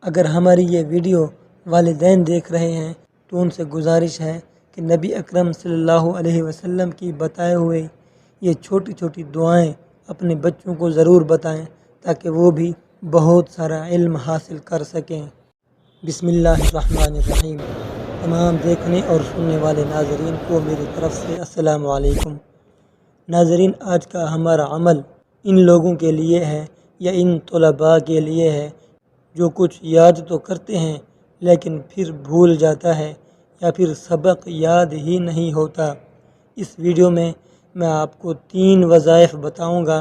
اگر ہماری یہ ویڈیو والدین دیکھ رہے ہیں تو ان سے گزارش ہے کہ نبی اکرم صلی اللہ علیہ وسلم کی بتائے ہوئے یہ چھوٹی چھوٹی دعائیں اپنے بچوں کو ضرور بتائیں تاکہ وہ بھی بہت سارا علم حاصل کر سکیں۔ بسم اللہ الرحمن الرحیم۔ تمام دیکھنے اور سننے والے ناظرین کو میری طرف سے السلام علیکم۔ ناظرین، آج کا ہمارا عمل ان لوگوں کے لیے ہے یا ان طلباء کے لیے ہے جو کچھ یاد تو کرتے ہیں لیکن پھر بھول جاتا ہے یا پھر سبق یاد ہی نہیں ہوتا۔ اس ویڈیو میں آپ کو 3 وظائف بتاؤں گا۔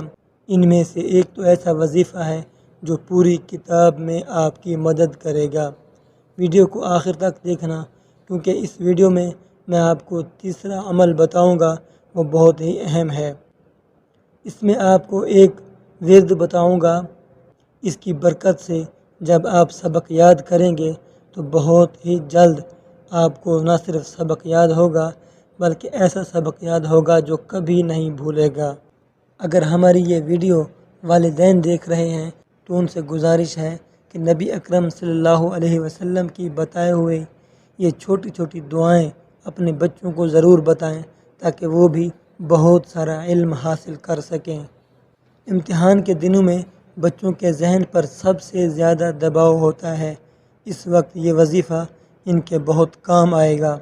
ان میں سے ایک تو ایسا وظیفہ ہے جو پوری کتاب میں آپ کی مدد کرے گا۔ ویڈیو کو آخر تک دیکھنا کیونکہ اس ویڈیو میں آپ کو تیسرا عمل بتاؤں گا، وہ بہت ہی اہم ہے۔ اس میں آپ کو ایک ورد بتاؤں گا، اس کی برکت سے جب آپ سبق یاد کریں گے تو بہت ہی جلد آپ کو نہ صرف سبق یاد ہوگا بلکہ ایسا سبق یاد ہوگا جو کبھی نہیں بھولے گا۔ اگر ہماری یہ ویڈیو والدین دیکھ رہے ہیں تو ان سے گزارش ہے کہ نبی اکرم صلی اللہ علیہ وسلم کی بتائے ہوئے یہ چھوٹی چھوٹی دعائیں اپنے بچوں کو ضرور بتائیں تاکہ وہ بھی بہت سارا علم حاصل کر سکیں۔ امتحان کے دنوں میں بچوں کے ذہن پر سب سے زیادہ دباؤ ہوتا ہے، اس وقت یہ وظیفہ ان کے بہت کام آئے گا۔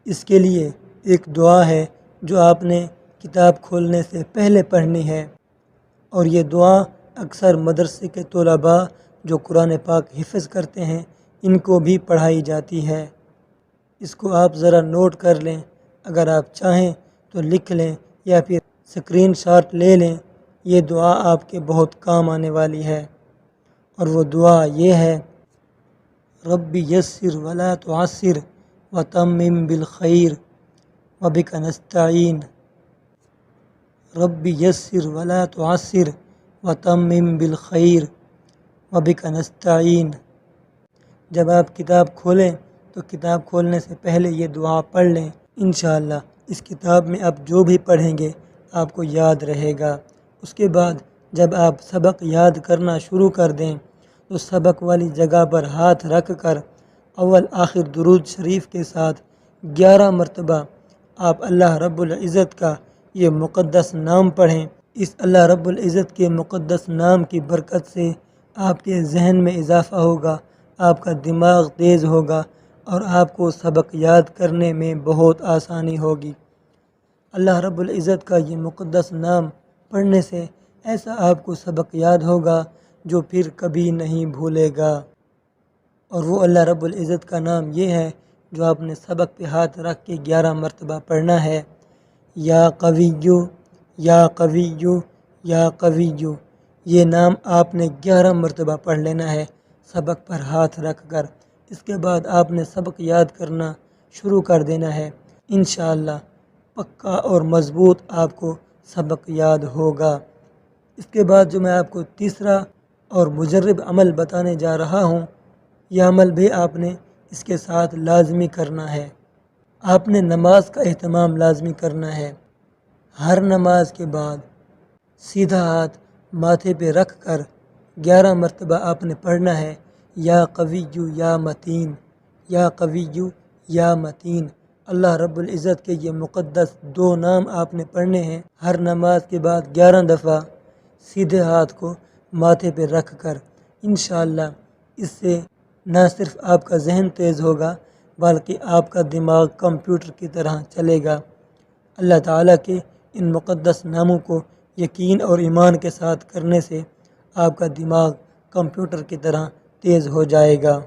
اس کے لیے ایک دعا ہے جو آپ نے کتاب کھولنے سے پہلے پڑھنی ہے، اور یہ دعا اکثر مدرسے کے طلباء جو قرآن پاک حفظ کرتے ہیں ان کو بھی پڑھائی جاتی ہے۔ اس کو آپ ذرا نوٹ کر لیں، اگر آپ چاہیں تو لکھ لیں یا پھر اسکرین شاٹ لے لیں۔ یہ دعا آپ کے بہت کام آنے والی ہے، اور وہ دعا یہ ہے: رب یسر ولا تعسر وتمم بالخیر وبک نستعین۔ رب یسر ولا تعسر وتمم بالخیر وبک نستعین۔ جب آپ کتاب کھولیں تو کتاب کھولنے سے پہلے یہ دعا پڑھ لیں۔ انشاءاللہ اس کتاب میں آپ جو بھی پڑھیں گے آپ کو یاد رہے گا۔ اس کے بعد جب آپ سبق یاد کرنا شروع کر دیں تو سبق والی جگہ پر ہاتھ رکھ کر اول آخر درود شریف کے ساتھ 11 مرتبہ آپ اللہ رب العزت کا یہ مقدس نام پڑھیں۔ اس اللہ رب العزت کے مقدس نام کی برکت سے آپ کے ذہن میں اضافہ ہوگا، آپ کا دماغ تیز ہوگا اور آپ کو سبق یاد کرنے میں بہت آسانی ہوگی۔ اللہ رب العزت کا یہ مقدس نام پڑھنے سے ایسا آپ کو سبق یاد ہوگا جو پھر کبھی نہیں بھولے گا۔ اور وہ اللہ رب العزت کا نام یہ ہے جو آپ نے سبق پہ ہاتھ رکھ کے 11 مرتبہ پڑھنا ہے: یا قویو یا قویو یا قویو۔ یہ نام آپ نے 11 مرتبہ پڑھ لینا ہے سبق پر ہاتھ رکھ کر۔ اس کے بعد آپ نے سبق یاد کرنا شروع کر دینا ہے۔ انشاءاللہ پکا اور مضبوط آپ کو سبق یاد ہوگا۔ اس کے بعد جو میں آپ کو تیسرا اور مجرب عمل بتانے جا رہا ہوں، یہ عمل بھی آپ نے اس کے ساتھ لازمی کرنا ہے۔ آپ نے نماز کا اہتمام لازمی کرنا ہے۔ ہر نماز کے بعد سیدھا ہاتھ ماتھے پہ رکھ کر 11 مرتبہ آپ نے پڑھنا ہے: یا قویو یا متین، یا قویو یا متین۔ اللہ رب العزت کے یہ مقدس 2 نام آپ نے پڑھنے ہیں ہر نماز کے بعد 11 دفعہ سیدھے ہاتھ کو ماتھے پہ رکھ کر۔ انشاءاللہ اس سے نہ صرف آپ کا ذہن تیز ہوگا بلکہ آپ کا دماغ کمپیوٹر کی طرح چلے گا۔ اللہ تعالیٰ کے ان مقدس ناموں کو یقین اور ایمان کے ساتھ کرنے سے آپ کا دماغ کمپیوٹر کی طرح تیز ہو جائے گا۔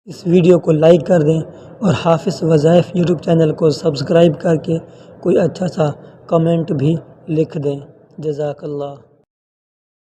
اس ویڈیو کو لائک کر دیں اور حافظ وظائف یوٹیوب چینل کو سبسکرائب کر کے کوئی اچھا سا کمنٹ بھی لکھ دیں۔ جزاک اللہ۔